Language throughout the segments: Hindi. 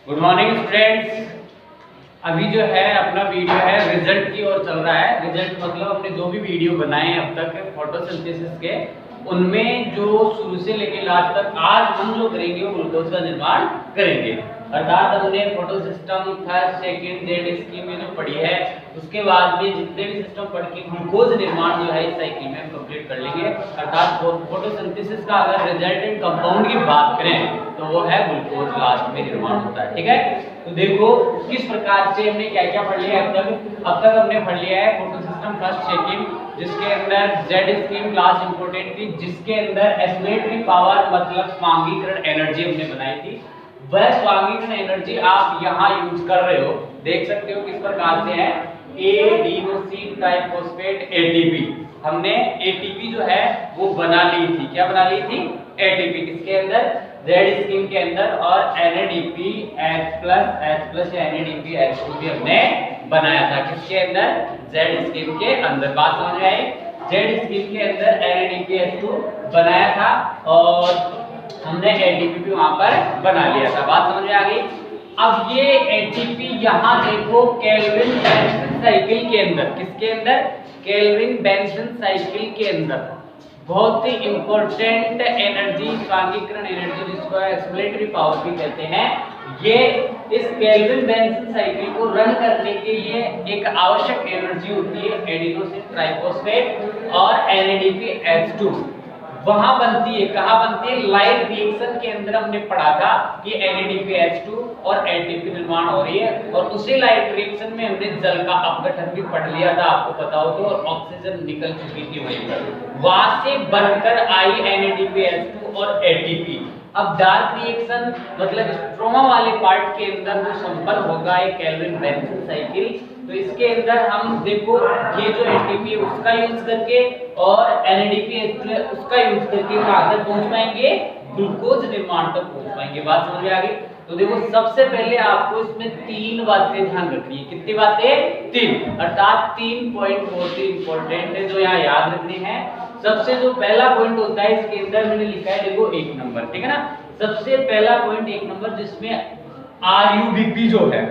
Good morning students. अभी जो है अपना वीडियो है रिजल्ट की ओर चल रहा है। रिजल्ट मतलब अपने जो भी वीडियो बनाए हैं अब तक फोटोसिंथेसिस के, उनमें जो शुरू से लेके लास्ट तक आज हम जो करेंगे वो ग्लूकोज का निर्माण करेंगे। अर्थात हमने photo system first second Z scheme में जो पढ़ी है, उसके बाद में जितने भी सिस्टम पढ़ के ग्लूकोज निर्माण जो है इस साइकिल में हम कंप्लीट कर लेंगे। अर्थात फोटोसिंथेसिस का अगर रिजल्टेंट कंपाउंड की बात करें तो वो है ग्लूकोज लास्ट में निर्माण होता है। ठीक है, तो देखो किस प्रकार से हमने क्या क्या पढ़ लिया है अब तक हमने पढ़ लिया है फोटो सिस्टम फर्स्ट सेकंड, जिसके अंदर जेड स्कीम क्लास इंपॉर्टेंट थी, जिसके अंदर एसिमेट्री पावर मतलब स्वांगीकरण एनर्जी हमने बनाई थी। वह स्वांगीकरण एनर्जी आप यहाँ यूज कर रहे हो, देख सकते हो किस प्रकार से है एडिनोसिन ट्राइफॉस्फेट एटीपी। हमने एटीपी जो है वो बना ली थी। क्या बना ली थी? एटीपी। किसके अंदर? जेड स्कीम के अंदर। और NADP H+ या NADP H2 भी हमने बनाया था। किसके अंदर? जेड स्कीम के अंदर। बात समझ में आई? जेड स्कीम के अंदर NADP H2 बनाया था और हमने ATP भी वहां पर बना लिया था। बात समझ में आ गई? अब ये ATP यहाँ देखो केल्विन बेंसन साइकिल के अंदर, किसके अंदर? केल्विन बेंसन साइकिल के अंदर बहुत ही इंपॉर्टेंट एनर्जी, स्वांगीकरण एनर्जी जिसको एक्सप्लेटरी पावर भी कहते हैं, ये इस केल्विन बेंसन साइकिल को रन करने के लिए एक आवश्यक एनर्जी होती है एडिनोसिन ट्राइफॉस्फेट और NADP H2 वहां बनती है। कहां बनती है? लाइट रिएक्शन के अंदर हमने पढ़ा था कि NADP H2 और ATP निर्माण हो रही है, और उसी लाइट रिएक्शन में हमने जल का अपघटन भी पढ़ लिया था, आपको पता हो तो, और ऑक्सीजन निकल चुकी थी वहीं पर। वहां से बनकर आई NADP H2 और ATP। अब डार्क रिएक्शन मतलब स्ट्रोमा वाले पार्ट के अंदर वो संपन्न होगा एक केल्विन बेंसन साइकिल। तो इसके अंदर हम देखो ये जो ATP है उसका यूज करके और NADP H2 उसका यूज करके कहां तक पहुंच पाएंगे? ग्लूकोज निर्माण तक पहुंच पाएंगे। बात समझ में आ गई? तो देखो सबसे पहले आपको इसमें तीन बातें ध्यान रखनी है। कितनी बातें? तीन। अर्थात 3 पॉइंट बहुत ही इंपॉर्टेंट है जो यहाँ याद रखने हैं। सबसे जो पहला पॉइंट होता है इसके अंदर मैंने लिखा है देखो 1 नंबर, ठीक है ना। सबसे पहला पॉइंट 1 नंबर जिसमें RUBP जो है,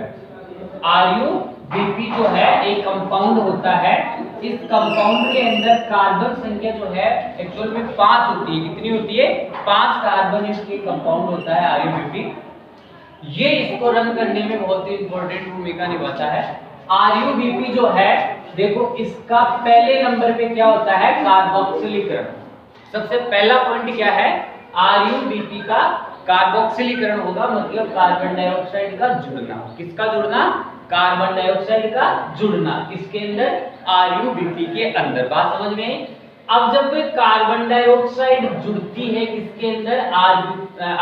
RUBP जो है एक कंपाउंड होता है। इस कंपाउंड के अंदर कार्बन संख्या जो है एक्चुअल में 5 होती है। कितनी होती है? 5 कार्बन इसके कंपाउंड होता है RUBP। ये इसको रन करने में बहुत ही इंपॉर्टेंट भूमिका निभाता है। RUBP जो है देखो इसका पहले नंबर पे क्या होता है? कार्बोक्सिलीकरण। सबसे पहला पॉइंट क्या है? RUBP का कार्बोक्सिलीकरण होगा, मतलब कार्बन डाइऑक्साइड का जुड़ना। किसका जुड़ना? कार्बन डाइऑक्साइड का जुड़ना। किसके अंदर? RUBP के अंदर। बात समझ में आई? अब जब कोई कार्बन डाइऑक्साइड जुड़ती है किसके अंदर?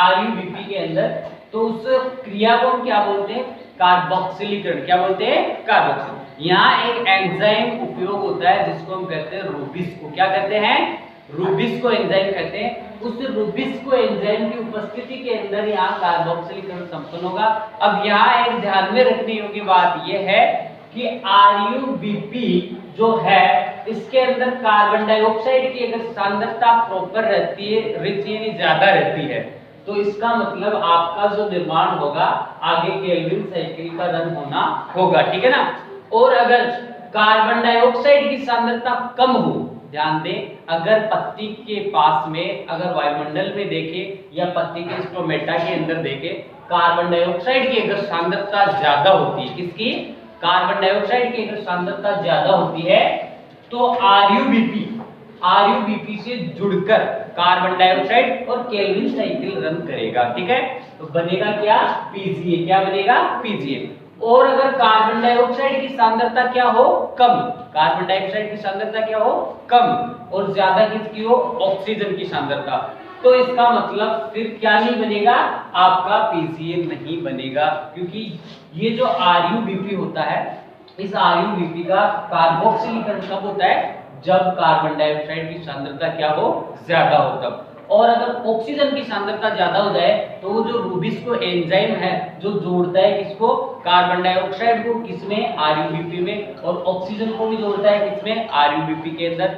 RUBP के अंदर, तो उस क्रिया को हम क्या बोलते हैं? कार्बोक्सिलीकरण। क्या बोलते हैं? कार्बोक्सिल। यहाँ एक एंजाइम उपयोग होता है जिसको हम कहते हैं रूबिस्को। क्या कहते हैं? रूबिस्को एंजाइम कहते हैं। उस रूबिस्को एंजाइम की उपस्थिति के अंदर यहाँ कार्बोक्सिलीकरण संपन्न होगा। अब यहाँ एक ध्यान में रखने योग्य बात यह है कि RUBP जो है इसके अंदर कार्बन डाइऑक्साइड की अगर सांद्रता प्रॉपर रहती है, रिच यानी ज्यादा रहती है, तो इसका मतलब आपका जो निर्माण होगा आगे केल्विन साइकिल का रन होना होगा, ठीक है ना। और अगर कार्बन डाइऑक्साइड की सांद्रता कम हो, ध्यान दें, अगर पत्ती के पास में, अगर वायुमंडल में देखें या पत्ती के स्टोमेटा के अंदर देखें, कार्बन डाइऑक्साइड की अगर सांद्रता ज्यादा होती है, किसकी? कार्बन डाइऑक्साइड की अगर सांद्रता ज्यादा होती है तो RUBP से जुड़कर कार्बन डाइऑक्साइड और केल्विन साइकिल रन करेगा, ठीक है। तो बनेगा क्या? PGA। क्या बनेगा? PGA। और अगर कार्बन डाइऑक्साइड की सांद्रता क्या हो? कम। कार्बन डाइऑक्साइड की सांद्रता क्या हो? कम। और ज्यादा किसकी हो? ऑक्सीजन की सांद्रता। तो इसका मतलब फिर क्या नहीं बनेगा? आपका PGA नहीं बनेगा, क्योंकि ये जो RUBP होता है, इस RUBP का कार्बोक्सिलीकरण कब होता है? जब कार्बन डाइऑक्साइड की सांद्रता क्या हो? ज्यादा हो तब। और अगर ऑक्सीजन की सांद्रता ज्यादा हो जाए तो वो जो रूबिस्को एंजाइम है जो जोड़ता है किसको? कार्बन डाइऑक्साइड को, किसमें? RUBP में, और ऑक्सीजन को भी जोड़ता है किसमें? RUBP के अंदर।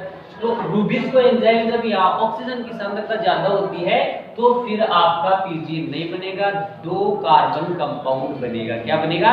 तो रूबिस्को एंजाइम जब यहाँ ऑक्सीजन की सांद्रता ज्यादा होती है तो फिर आपका पीजीए नहीं बनेगा, 2 कार्बन कंपाउंड बनेगा। क्या बनेगा?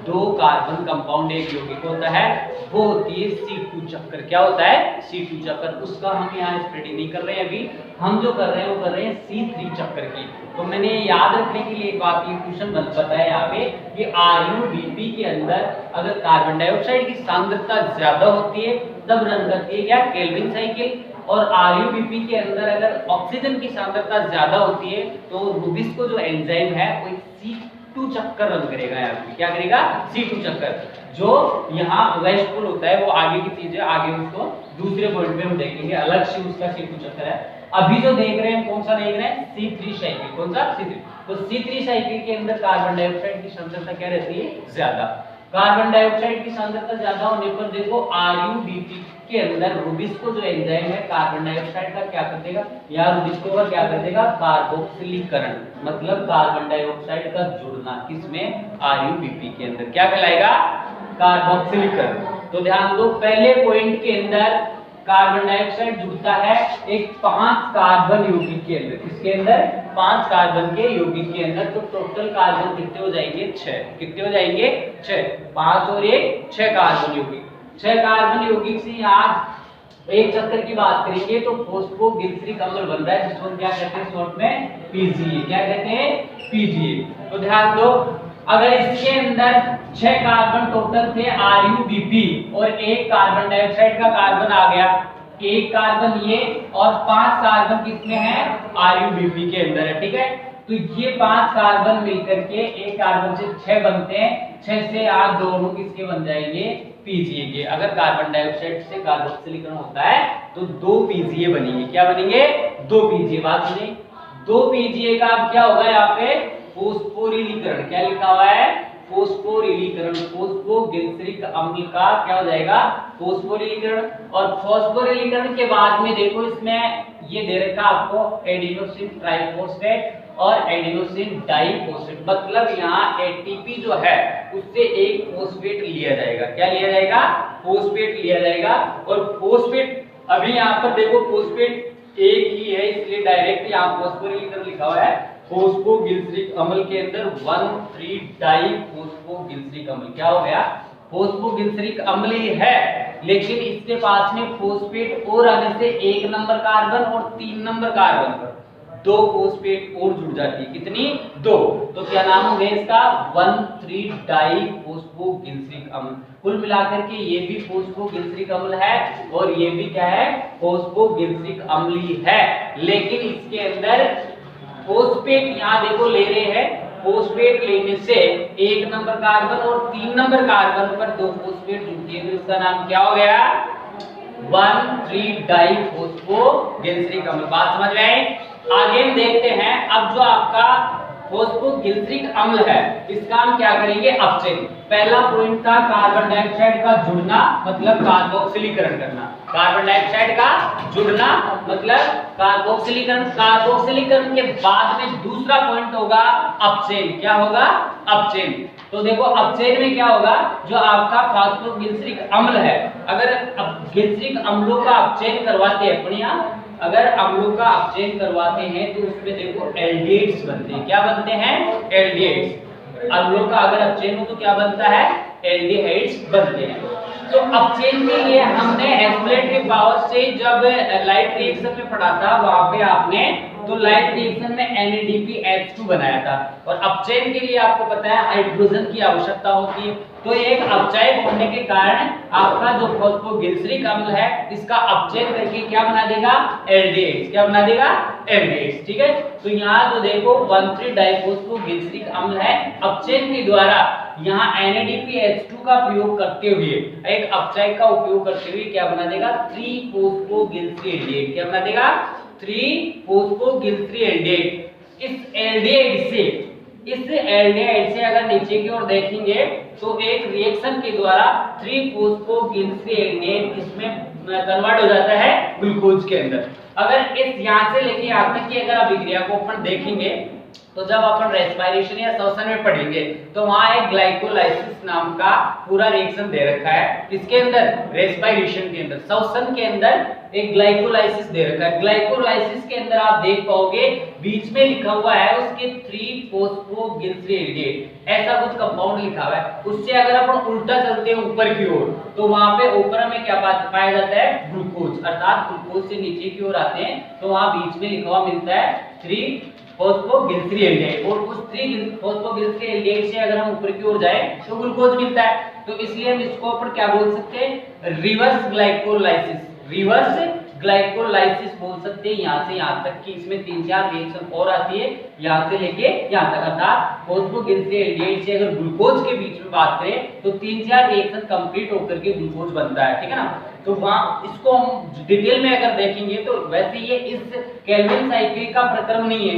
2 कार्बन कंपाउंड एक यौगिक होता है, वो होती है C2 चक्कर। क्या होता है? C2 चक्कर। उसका हम यहाँ स्टडी नहीं कर रहे हैं अभी, हम जो कर रहे हैं वो कर रहे हैं C3 चक्कर की। तो मैंने याद रखने के लिए एक बात, ये क्वेश्चन बताया यहाँ पे कि RuBP के अंदर अगर कार्बन डाइऑक्साइड की सांद्रता ज्यादा होती है तब रन करती है क्या? Calvin cycle. और RuBP के अंदर अगर ऑक्सीजन की सांद्रता ज्यादा होती है तो रूबिस्को जो एंजाइम है वो C2 चक्कर रन करेगा। यहाँ पे क्या करेगा? C2 चक्कर। जो यहाँ वेस्टफुल होता है वो आगे की चीज है, आगे उसको दूसरे पॉइंट पे हम देखेंगे, अलग से उसका C2 चक्कर है। अभी जो देख रहे हैं कौन सा देख रहे हैं? C3 cycle. कौन सा? C3। तो C3 साइकिल के अंदर कार्बन डाइऑक्साइड की सांद्रता क्या रहती है? ज्यादा। कार्बन डाइऑक्साइड की सांद्रता ज्यादा होने पर देखो RuBP के अंदर रूबिस्को जो एंजाइम है कार्बन डाइऑक्साइड का क्या कर देगा, या रूबिस्को का क्या कर देगा? कार्बोक्सिलीकरण, मतलब कार्बन डाइऑक्साइड का जुड़ना। किसमें? RuBP के अंदर। क्या कहलाएगा? कार्बोक्सिलीकरण। तो ध्यान दो, पहले पॉइंट के अंदर कार्बन डाइऑक्साइड जुड़ता है एक 5 कार्बन यौगिक के अंदर। किसके अंदर? 5 कार्बन के यौगिक के अंदर। तो टोटल कार्बन कितने हो जाएंगे? 6। कितने हो जाएंगे? 6। 5 और 1 6 कार्बन यौगिक। 6 कार्बन यौगिक से आज एक चक्कर की बात करेंगे तो फॉस्फोग्लिसरिक अम्ल बन रहा है, जिसको क्या कहते हैं शॉर्ट में? पीजीए। क्या कहते हैं? पीजीए। तो ध्यान दो, अगर इसके अंदर 6 कार्बन टोटल थे RuBP और 1 कार्बन डाइऑक्साइड का कार्बन आ गया, 1 कार्बन ये और 5 कार्बन किसमें है? RuBP के अंदर है। ठीक है, तो ये 5 कार्बन मिलकर के 1 कार्बन से 6 बनते हैं। 6 से आप दोनों किसके बन जाएंगे? पीजीए के। अगर कार्बन डाइऑक्साइड से कार्बोक्सिलीकरण होता है तो 2 पीजीए बनेंगे। क्या बनेंगे? 2 पीजीए। बात सुनिए, 2 पीजीए का अब क्या होगा? यहाँ पे फॉस्फोरिलीकरण। क्या लिखा हुआ है? फॉस्फोरिलीकरण। फॉस्फोग्लिसरिक अम्ल का क्या हो जाएगा? फॉस्फोरिलीकरण। और फॉस्फोरिलीकरण के बाद में देखो इसमें ये दे रखा आपको एडिनोसिन ट्राइफॉस्फेट और एडिनोसिन डाइफॉस्फेट, मतलब यहाँ एटीपी जो है उससे एक फॉस्फेट लिया जाएगा। क्या लिया जाएगा? फॉस्फेट लिया जाएगा। और फॉस्फेट अभी यहाँ पर देखो फॉस्फेट एक ही है, इसलिए डायरेक्ट यहाँ फॉस्फोरिलीकरण लिखा हुआ है। फॉस्फोग्लिसरिक अम्ल के अंदर 1,3 डाइफॉस्फोग्लिसरिक अम्ल। क्या हो गया? फॉस्फोग्लिसरिक अम्ल ही है, लेकिन इसके पास में फॉस्फेट और आने से 1 नंबर कार्बन और 3 नंबर कार्बन पर 2 फॉस्फेट और जुड़ जाती है। कितनी? 2। तो क्या नाम हो गया इसका? 1,3 डाइफॉस्फोग्लिसरिक अम्ल। कुल मिलाकर के ये भी फॉस्फोग्लिसरिक अम्ल है और ये भी क्या है? फॉस्फोग्लिसरिक अम्ल ही है, लेकिन इसके अंदर फॉस्फेट यहाँ देखो ले रहे हैं। फॉस्फेट लेने से 1 नंबर कार्बन और 3 नंबर कार्बन पर 2 फॉस्फेट जुड़ती है, तो इसका नाम क्या हो गया? 1,3 डाइफॉस्फोग्लिसरिक अम्ल। बात समझ में आई? आगे हम देखते हैं, अब जो आपका फॉस्फोग्लिसरिक अम्ल है इसका हम क्या करेंगे? अपचयन। पहला पॉइंट था कार्बन डाइऑक्साइड का जुड़ना, मतलब कार्बोक्सिलीकरण करना। कार्बन डाइऑक्साइड का जुड़ना मतलब कार्बोक्सिलीकरण। कार्बोक्सिलीकरण के बाद में दूसरा पॉइंट होगा अपचयन। क्या होगा? अपचयन। तो देखो अपचयन में क्या होगा? जो आपका फॉस्फोग्लिसरिक अम्ल है, अगर ग्लिसरिक अम्लों का अपचयन करवाते हैं अपने यहाँ, अगर अम्लों का अपचयन करवाते हैं तो उसमें देखो एल्डिहाइड्स बनते हैं। क्या बनते हैं? एल्डिहाइड्स। अम्लों का अगर अपचयन हो तो क्या बनता है? एल्डिहाइड्स बनते हैं। तो अपचयन के लिए हमने एक्सप्लेनेटरी पावर से जब लाइट रिएक्शन में पढ़ा था वहां पे आपने तो लाइट रिएक्शन में NADPH2 बनाया था, और अपचयन के लिए आपको पता है हाइड्रोजन की आवश्यकता होती है। तो एक अपचयन होने के कारण आपका जो फॉस्फोग्लिसरिक अम्ल है इसका अपचयन करके क्या बना देगा? एल्डिहाइड्स। क्या बना देगा? एल्डिहाइड्स। ठीक है, तो यहाँ जो देखो 1,3 डाइफॉस्फोग्लिसरिक अम्ल है, अपचयन के द्वारा यहाँ NADPH2 का प्रयोग करते हुए, एक अपचयक का उपयोग करते हुए क्या बना देगा? 3-फॉस्फोग्लिसरेल्डिहाइड। क्या बना देगा? 3-फॉस्फोग्लिसरेल्डिहाइड। इस एल्डिहाइड से अगर नीचे की ओर देखेंगे तो एक रिएक्शन के द्वारा 3-फॉस्फोग्लिसरेल्डिहाइड इसमें कन्वर्ट हो जाता है ग्लूकोज के अंदर। अगर इस यहाँ से लेके यहाँ तक की अगर अभिक्रिया को अपन देखेंगे तो जब अपन रेस्पिरेशन या श्वसन में पढ़ेंगे तो वहां एक ग्लाइकोलाइसिस नाम का पूरा रिएक्शन दे रखा है। इसके अंदर रेस्पिरेशन के अंदर, श्वसन के अंदर एक ग्लाइकोलाइसिस दे रखा है। ग्लाइकोलाइसिस के अंदर आप देख पाओगे बीच में लिखा हुआ है उसके 3-फॉस्फोग्लिसरेट ऐसा कुछ कंपाउंड लिखा हुआ है। उससे अगर अपन उल्टा चलते हैं ऊपर की ओर तो वहां पे ऊपर में क्या पाया जाता है, ग्लूकोज, अर्थात ग्लूकोज से नीचे की ओर आते हैं तो वहां बीच में लिखा हुआ मिलता है 3-फॉस्फोग्लिसरेट और उस 3-फॉस्फोग्लिसरेट से अगर हम ऊपर की ओर जाए तो ग्लूकोज मिलता है। तो इसलिए हम इसको अपन क्या बोल सकते हैं, रिवर्स ग्लाइकोलाइसिस, रिवर्स ग्लाइकोलाइसिस बोल सकते हैं। यहाँ से यहाँ तक कि इसमें 3-4 रिएक्शन और आती है, यहाँ से लेके यहाँ तक, अर्थात फॉस्फोग्लिसरेट से अगर ग्लूकोज के बीच में बात करें तो 3-4 रिएक्शन कंप्लीट होकर के ग्लूकोज बनता है, ठीक है ना। तो वहाँ इसको हम डिटेल में अगर देखेंगे तो वैसे ये इस केल्विन साइकिल का प्रक्रम नहीं है,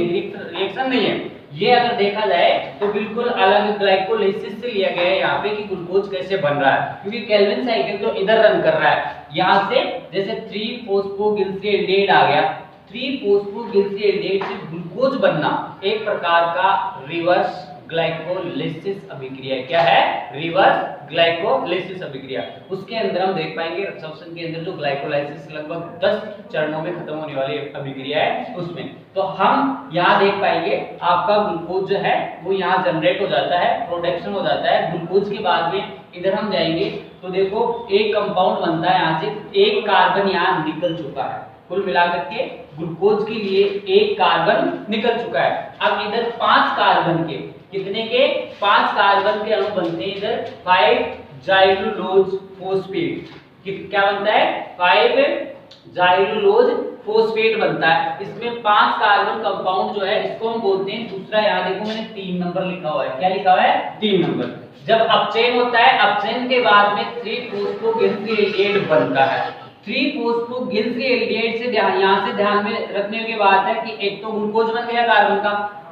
रिएक्शन नहीं है। ये अगर देखा जाए तो बिल्कुल अलग ग्लाइकोलाइसिस से लिया गया है यहाँ पे कि ग्लूकोज कैसे बन रहा है, क्योंकि केल्विन साइकिल तो इधर रन कर रहा है। यहाँ से जैसे 3-फॉस्फोग्लिसरेट आ गया, 3-फॉस्फोग्लिसरेट से ग्लूकोज बनना एक प्रकार का रिवर्स ग्लाइकोलाइसिस अभिक्रिया। क्या है, रिवर्स ग्लाइकोलाइसिस अभिक्रिया। उसके अंदर हम देख पाएंगे श्वसन के अंदर जो ग्लाइकोलाइसिस लगभग 10 चरणों में खत्म होने वाली अभिक्रिया है उसमें, तो हम यहाँ देख पाएंगे आपका ग्लूकोज जो है वो यहाँ जनरेट हो जाता है, प्रोडक्शन हो जाता है। ग्लूकोज के बाद में इधर हम जाएंगे तो देखो एक कंपाउंड बनता है, यहाँ से एक कार्बन यहाँ निकल चुका है। कुल मिलाकर के ग्लूकोज के लिए एक कार्बन निकल चुका है। अब इधर 5 कार्बन के, कितने के, 5 कार्बन के अणु बनते हैं इधर 5-जाइलुलोज फोस्फेट। क्या बनता है, 5-जाइलुलोज फोस्फेट बनता है। इसमें 5 कार्बन कंपाउंड जो है इसको हम बोलते हैं, दूसरा यहाँ देखो मैंने 3 नंबर लिखा हुआ है, क्या लिखा हुआ है, 3 नंबर। जब अपचयन होता है, अपचयन के बाद में 3-फॉस्फोग्लिसरेट बनता है। 3-फॉस्फोग्लिसरेट से यहाँ से ध्यान में रखने की बात है कि एक तो ग्लूकोज बन गया कार्बन का,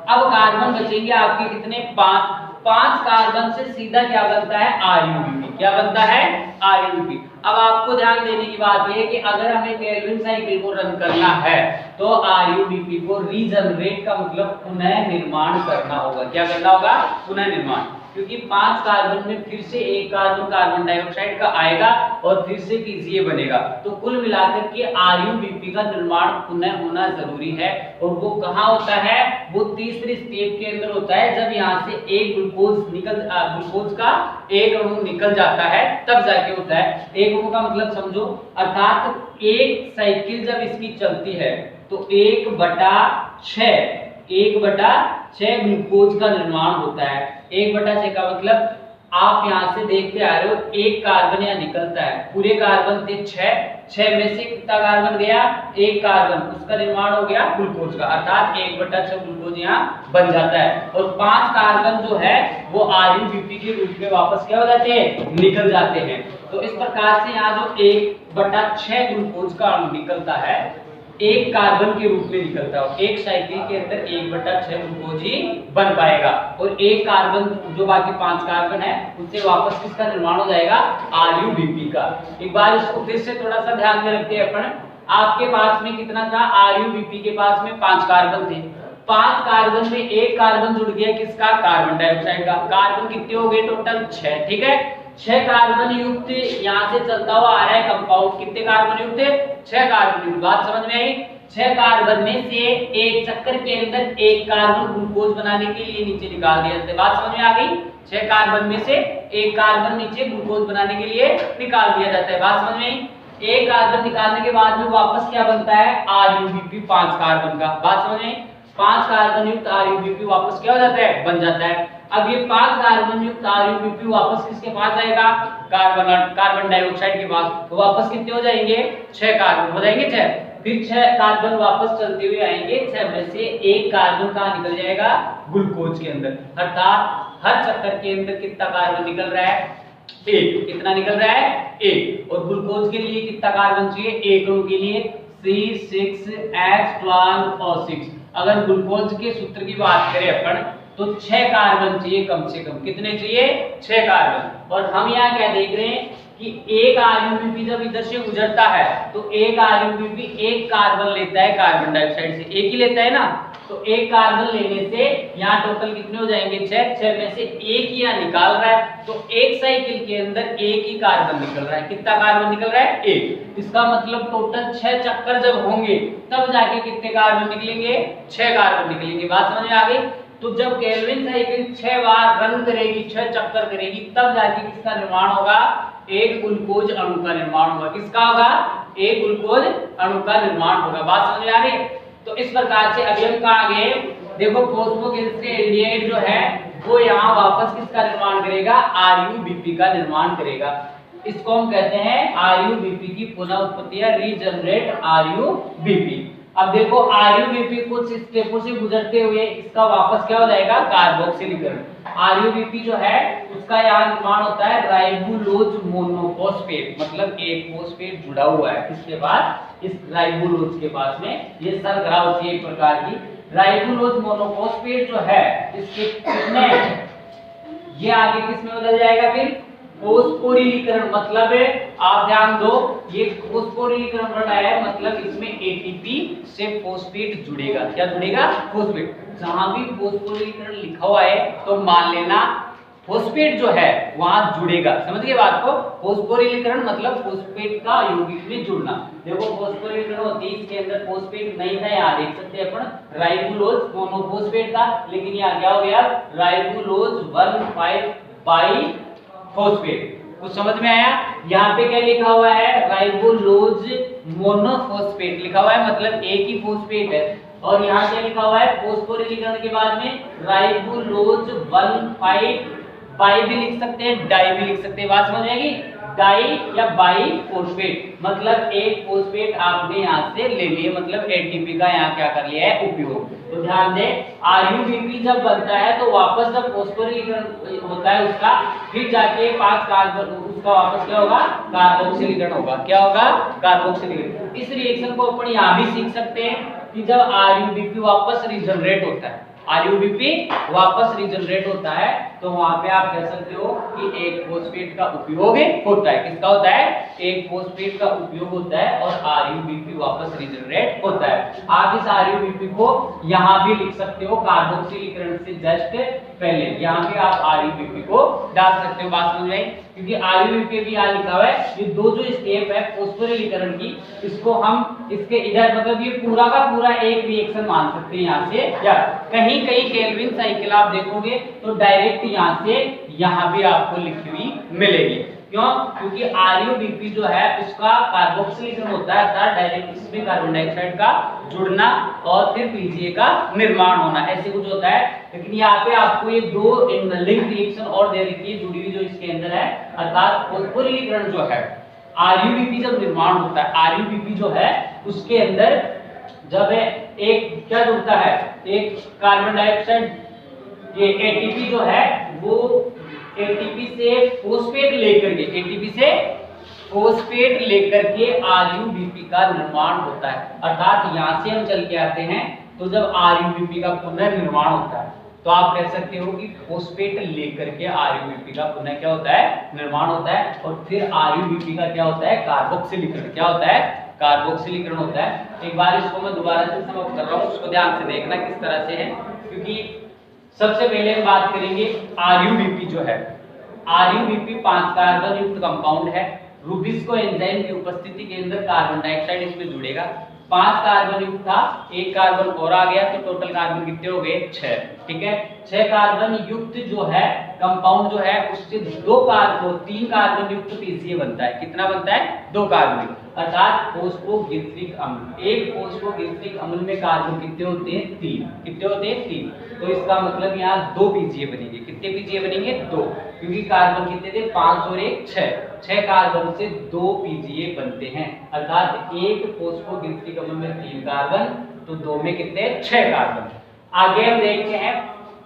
अब कार्बन बचेंगे आपके कितने, 5 कार्बन से सीधा क्या बनता है, आरयूबीपी। क्या बनता है, आरयूबीपी। अब आपको ध्यान देने की बात यह है कि अगर हमें केल्विन साइकिल को रन करना है तो आरयूबीपी को रीजनरेट का मतलब पुनः निर्माण करना होगा। क्या करना होगा, पुनः निर्माण, क्योंकि 5 कार्बन में फिर से एक कार्बन कार्बन डाइऑक्साइड का आएगा और फिर से KCA बनेगा। तो कुल मिलाकर के आरयूबीपी का निर्माण पुनः होना जरूरी है। और वो कहाँ होता है, वो तीसरे स्टेप के अंदर होता है, जब यहाँ से एक ग्लूकोज का एक अणु निकल जाता है तब जाके होता है। एक अणु का मतलब समझो, अर्थात एक साइकिल जब इसकी चलती है तो 1/6 ग्लूकोज का निर्माण होता है। 1/6 का मतलब आप यहाँ से देखते आ रहे हो, एक कार्बन यहाँ निकलता है, पूरे कार्बन थे 6 में से कितना कार्बन गया, एक कार्बन, उसका निर्माण हो गया ग्लूकोज का, अर्थात 1/6 ग्लूकोज यहाँ बन जाता है। और 5 कार्बन जो है वो आरयूबीपी के रूप में वापस क्या हो जाते हैं, निकल जाते हैं। तो इस प्रकार से यहाँ जो 1/6 ग्लूकोज का अणु निकलता है एक कार्बन के रूप में निकलता है। एक साइकिल के अंदर 1/6 ग्लूकोज ही बन पाएगा और एक कार्बन जो बाकी 5 कार्बन है उससे वापस किसका निर्माण हो जाएगा, आरयूबीपी का। एक बार इसको फिर से थोड़ा सा ध्यान में रखते हैं अपन। आपके पास में कितना था, आरयूबीपी के पास में 5 कार्बन थे। 5 कार्बन में एक कार्बन जुड़ गया किसका, कार्बन डाइऑक्साइड का। कार्बन कितने हो गए टोटल, 6, ठीक है। 6 कार्बन युक्त यहाँ से चलता हुआ आ रहा है कंपाउंड, कितने कार्बन युक्त, 6 कार्बन युक्त। बात समझ में आई। 6 कार्बन में से एक चक्कर के अंदर एक कार्बन ग्लूकोज बनाने के लिए नीचे निकाल दिया जाता है। बात समझ में आ गई। 6 कार्बन में से एक कार्बन नीचे ग्लूकोज बनाने के लिए निकाल दिया जाता है। बात समझ में आई। एक कार्बन निकालने के बाद में वापस क्या बनता है, आरयूबीपी 5 कार्बन का। बात समझ में, 5 कार्बन युक्त आरयूबीपी वापस क्या हो जाता है, बन जाता है। अब ये 5 कार्बन युक्त आरयूबीपी वापस किसके पास आएगा, कार्बन डाइऑक्साइड के पास। तो वापस कितने हो जाएंगे, 6 कार्बन हो जाएंगे 6। फिर 6 कार्बन वापस चलते हुए आएंगे, 6 में से एक कार्बन कहाँ निकल जाएगा, ग्लूकोज के अंदर। अर्थात हर चक्कर के अंदर कितना कार्बन निकल रहा है, 1। कितना निकल रहा है, 1। और ग्लूकोज के लिए कितना कार्बन चाहिए, एक अणु के लिए C6H12O6। अगर ग्लूकोज के सूत्र की बात करें अपन तो 6 कार्बन चाहिए कम से कम। कितने चाहिए, 6 कार्बन। और हम यहाँ क्या देख रहे हैं कि एक आरयूबीपी जब इधर से गुजरता है तो एक आरयूबीपी एक कार्बन लेता है कार्बन डाइऑक्साइड से, एक ही लेता है ना। तो एक कार्बन लेने से यहाँ टोटल कितने हो जाएंगे 6, 6 में से एक ही यहाँ निकाल रहा है, तो एक साइकिल के अंदर एक ही कार्बन निकल रहा है। कितना कार्बन निकल रहा है? एक। इसका मतलब टोटल 6 चक्कर जब होंगे तब जाके कितने कार्बन निकलेंगे? 6 कार्बन निकलेंगे। बात समझ में आ गई? तो जब केल्विन साइकिल 6 बार रन करेगी, 6 चक्कर करेगी, तब जाके किसका निर्माण होगा? एक ग्लूकोज अणु का निर्माण होगा। किसका होगा? एक ग्लूकोज अणु का निर्माण होगा। बात समझ में आ रही है? तो इस प्रकार से अभी हम कहाँ गए? देखो फॉस्फोग्लिसरेल्डिहाइड जो है वो यहाँ वापस किसका निर्माण करेगा? RuBP का निर्माण करेगा। इसको हम कहते हैं RuBP की पुनः उत्पत्ति या रीजनरेट RuBP। अब देखो RuBP कुछ स्टेपों से गुजरते हुए इसका वापस क्या हो जाएगा? कार्बोक्सिलीकरण। RuBP जो है उसका यहाँ निर्माण होता है राइबोलोज मोनोफॉस्फेट, मतलब एक फॉस्फेट जुड़ा हुआ है किसके पास? इस राइबोलोज के पास में। ये सरगरा होती है एक प्रकार की। राइबोलोज मोनोफॉस्फेट जो है इसके कितने, ये आगे किस में बदल जाएगा फिर? फोस्फोरिलीकरण। मतलब आप ध्यान दो, ये फोस्फोरिलीकरण रहा है, मतलब इसमें एटीपी से फोस्फेट जुड़ेगा। क्या जुड़ेगा? फोस्फेट। जहां भी फोस्फोरिलीकरण लिखा हुआ है तो मान लेना फोस्फेट जो है वहां जुड़ेगा। समझ गए बात को? फोस्फोरिलीकरण मतलब फोस्फेट का यौगिक में जुड़ना। देखो फोस्फोरिलीकरण होती है, इसके अंदर फोस्फेट नहीं था, यहाँ देख सकते हैं अपन राइबोलोज मोनोफॉस्फेट था, लेकिन यहाँ क्या हो गया? राइबोलोज 1,5 बाई फॉस्फेट। कुछ समझ में आया? यहाँ पे क्या लिखा हुआ है? राइबोलोज मोनोफॉस्फेट लिखा हुआ है, मतलब एक ही फॉस्फेट है। और यहाँ क्या लिखा हुआ है? फोस्फोरिलीकरण के बाद में राइबोलोज 1,5 बाई भी लिख सकते हैं, डाई भी लिख सकते हैं। बात समझ आएगी? डाई या बाई फॉस्फेट, मतलब एक फॉस्फेट आपने यहाँ से ले लिए, मतलब एटीपी का यहाँ क्या कर लिया है? उपयोग। तो ध्यान दें, RuBP जब बनता है तो वापस जब फॉस्फोरिलीकरण होता है उसका, फिर जाके 5 कार्बन उसका वापस क्या होगा? कार्बोक्सिलीकरण होगा। क्या होगा? कार्बोक्सिलीकरण। इस रिएक्शन को अपन यहाँ भी सीख सकते हैं कि जब RuBP वापस रीजनरेट होता है, RuBP वापस रीजनरेट होता है, तो वहां पे आप कह सकते हो कि एक फॉस्फेट का उपयोग होता है। किसका होता है? एक फॉस्फेट का उपयोग होता है और RuBP वापस रीजनरेट होता है। आप इस RuBP को यहाँ भी लिख सकते हो कार्बोक्सिलीकरण से जस्ट पहले, यहाँ पे आप RuBP को डाल सकते हो। बात समझ आई? क्योंकि RuBP भी यहाँ लिखा हुआ है। ये दो जो स्टेप है फॉस्फोरिलीकरण की, इसको हम इसके इधर मतलब ये पूरा का पूरा एक रिएक्शन मान सकते हैं यहाँ से, या कहीं कहीं केल्विन साइकिल आप देखोगे तो डायरेक्ट यहाँ से यहाँ भी आपको लिखी हुई मिलेगी। क्यों? क्योंकि RuBP जो है उसका कार्बोक्सिलीकरण होता है अर्थात डायरेक्ट इसमें कार्बन डाइऑक्साइड का जुड़ना और फिर पीजीए का निर्माण होना, ऐसे कुछ होता है। लेकिन यहाँ पे आपको ये दो लिंक रिएक्शन और दे रखी है जुड़ी हुई जो इसके अंदर है, अर्थात फॉस्फोरिलीकरण जो है RuBP जब निर्माण होता है, RuBP जो है उसके अंदर जब एक क्या जुड़ता है? एक कार्बन डाइऑक्साइड, ये एटीपी जो है वो एटीपी से फोस्फेट लेकर के RuBP का निर्माण होता है। अर्थात यहाँ से हम चल के आते हैं तो जब RuBP का पुनर्निर्माण होता है तो आप कह सकते हो कि फोस्फेट लेकर के RuBP का पुनः क्या होता है? निर्माण होता है। और फिर RuBP का क्या होता है? कार्बोक्सिलीकरण। क्या होता है? कार्बोक्सिलीकरण होता है। एक बार इसको मैं दोबारा से समाप्त कर रहा हूँ, उसको ध्यान से देखना किस तरह से है, क्योंकि सबसे पहले हम बात करेंगे RuBP जो है। RuBP 5 कार्बन युक्त कंपाउंड है। रूबिस्को एंजाइम की उपस्थिति के अंदर कार्बन डाइऑक्साइड इसमें जुड़ेगा। 5 कार्बन युक्त था, एक कार्बन और आ गया, तो टोटल कार्बन कितने हो गए? 6। ठीक है, 6 कार्बन युक्त जो है कंपाउंड जो है उससे 3 कार्बन युक्त पीसीए बनता है। कितना बनता है? 2 कार्बन, अर्थात फॉस्फोग्लिसरिक अम्ल। एक फॉस्फोग्लिसरिक अम्ल में कार्बन कितने होते हैं? 3। कितने होते हैं? 3। तो इसका मतलब यहाँ 2 पीजीए बनेंगे। कितने पीजीए बनेंगे? 2, क्योंकि कार्बन कितने थे? 5 और 1 6। 6 कार्बन से 2 पीजीए बनते हैं, अर्थात एक फॉस्फोग्लिसरिक अम्ल में 3 कार्बन, तो 2 में कितने? 6 कार्बन। आगे हम देखते हैं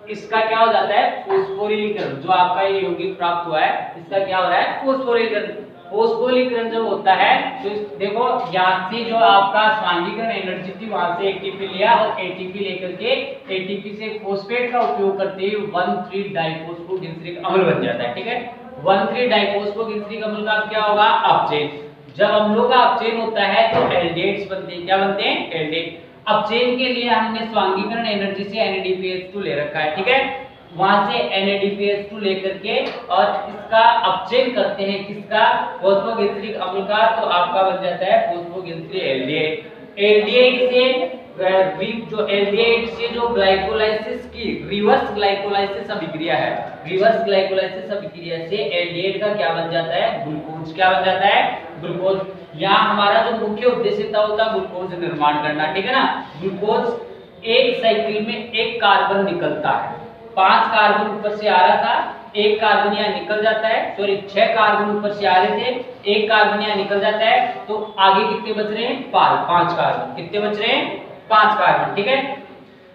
इसका क्या हो जाता है? फॉस्फोरिलीकरण। जो आपका ये यौगिक प्राप्त हुआ है इसका क्या हो रहा है? फॉस्फोरिलीकरण। फॉस्फोरिलीकरण जब होता है तो देखो यहाँ से जो आपका स्वांगीकरण एनर्जी थी वहां से एटीपी लिया और एटीपी लेकर के एटीपी से फॉस्फेट का उपयोग करते हुए 1,3 डाइफॉस्फोग्लिसरिक अम्ल बन जाता है। ठीक है, 1,3 डाइफॉस्फोग्लिसरिक अम्ल का क्या होगा? अपचयन। जब अम्लों का अपचयन होता है तो एल्डेट्स बनते हैं। क्या बनते हैं? एल्डेट। अपचयन के लिए हमने स्वांगीकरण एनर्जी से NADPH2 ले रखा है, ठीक है। वहां से NADPH2 लेकर के और इसका अपचयन करते हैं किसका, फॉस्फोग्लिसरिक अम्ल का, तो आपका बन जाता है फॉस्फोग्लिसरी एल्डिहाइड। एल्डिहाइड से जो एल्डिहाइड से जो ग्लाइकोलाइसिस की रिवर्स ग्लाइकोलाइसिस अभिक्रिया है, रिवर्स ग्लाइकोलाइसिस अभिक्रिया से एल्डिहाइड का क्या बन जाता है, ग्लूकोज। क्या बन जाता है, ग्लूकोज। यहाँ हमारा जो मुख्य उद्देश्य होता है ग्लूकोज निर्माण करना, ठीक है ना। ग्लूकोज एक साइकिल में एक कार्बन निकलता है, 5 कार्बन ऊपर से आ रहा था, एक कार्बन यहाँ निकल जाता है, सॉरी 6 कार्बन ऊपर से आ रहे थे, एक कार्बन यहाँ निकल जाता है, तो आगे कितने बच रहे हैं, 5 कार्बन। कितने बच रहे हैं, 5 कार्बन, ठीक है।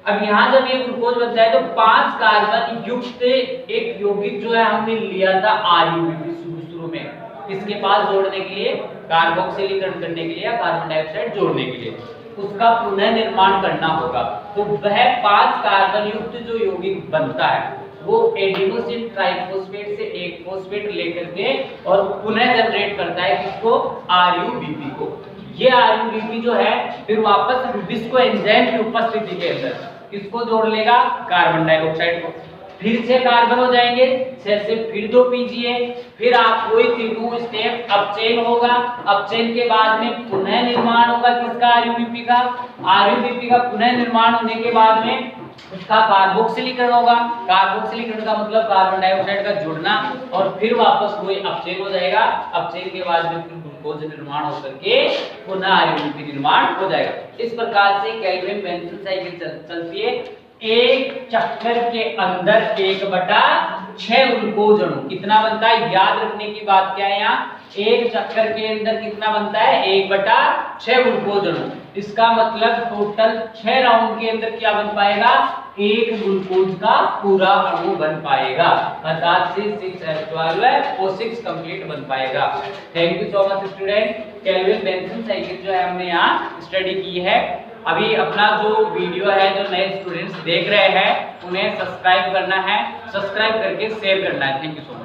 अब यहाँ जब ये ग्लूकोज बनता है तो 5 कार्बन युक्त एक यौगिक जो है हमने लिया था RUBP शुरू में, किसके पास जोड़ने के लिए, कार्बोक्सिलीकरण करने के लिए या कार्बन डाइऑक्साइड जोड़ने के लिए, उसका पुनः निर्माण करना होगा। तो वह 5 कार्बन युक्त जो यौगिक बनता है वो एडिनोसिन ट्राइफॉस्फेट से एक फॉस्फेट लेकर के और पुनः जनरेट करता है किसको, RUBP को। ये RUBP जो है फिर वापस विस्को एंजाइम की उपस्थिति के अंदर किसको जोड़ लेगा, कार्बन डाइऑक्साइड को। फिर 6 कार्बन हो जाएंगे, 6 से फिर 2 पीजिए, फिर आपको तीनों स्टेप अपचयन होगा, अपचयन के बाद में पुनः निर्माण होगा किसका, RUBP का। RUBP का पुनः निर्माण होने के बाद में उसका कार्बोक्सिलीकरण होगा, कार्बोक्सिलीकरण का मतलब कार्बन डाइऑक्साइड का जुड़ना, और फिर वापस वही अपचयन हो जाएगा, अपचयन के बाद में फिर ग्लूकोज निर्माण होकर के पुनः RUBP निर्माण हो जाएगा। इस प्रकार से केल्विन बेंजीन साइकिल चलती है। एक चक्कर के अंदर 1/6 ग्लूकोज अणु कितना बनता है, याद रखने की बात क्या है यहाँ, एक चक्कर के अंदर कितना बनता है, 1/6 ग्लूकोज अणु। इसका मतलब टोटल 6 राउंड के अंदर क्या बन पाएगा, 1 ग्लूकोज का पूरा अणु बन पाएगा, अर्थात 6 कंप्लीट बन पाएगा। Thank you so much student. Kelvin benzene cycle जो है हमने यहाँ स्टडी की है। अभी अपना जो वीडियो है, जो नए स्टूडेंट्स देख रहे हैं उन्हें सब्सक्राइब करना है, सब्सक्राइब करके शेयर करना है। Thank you so much.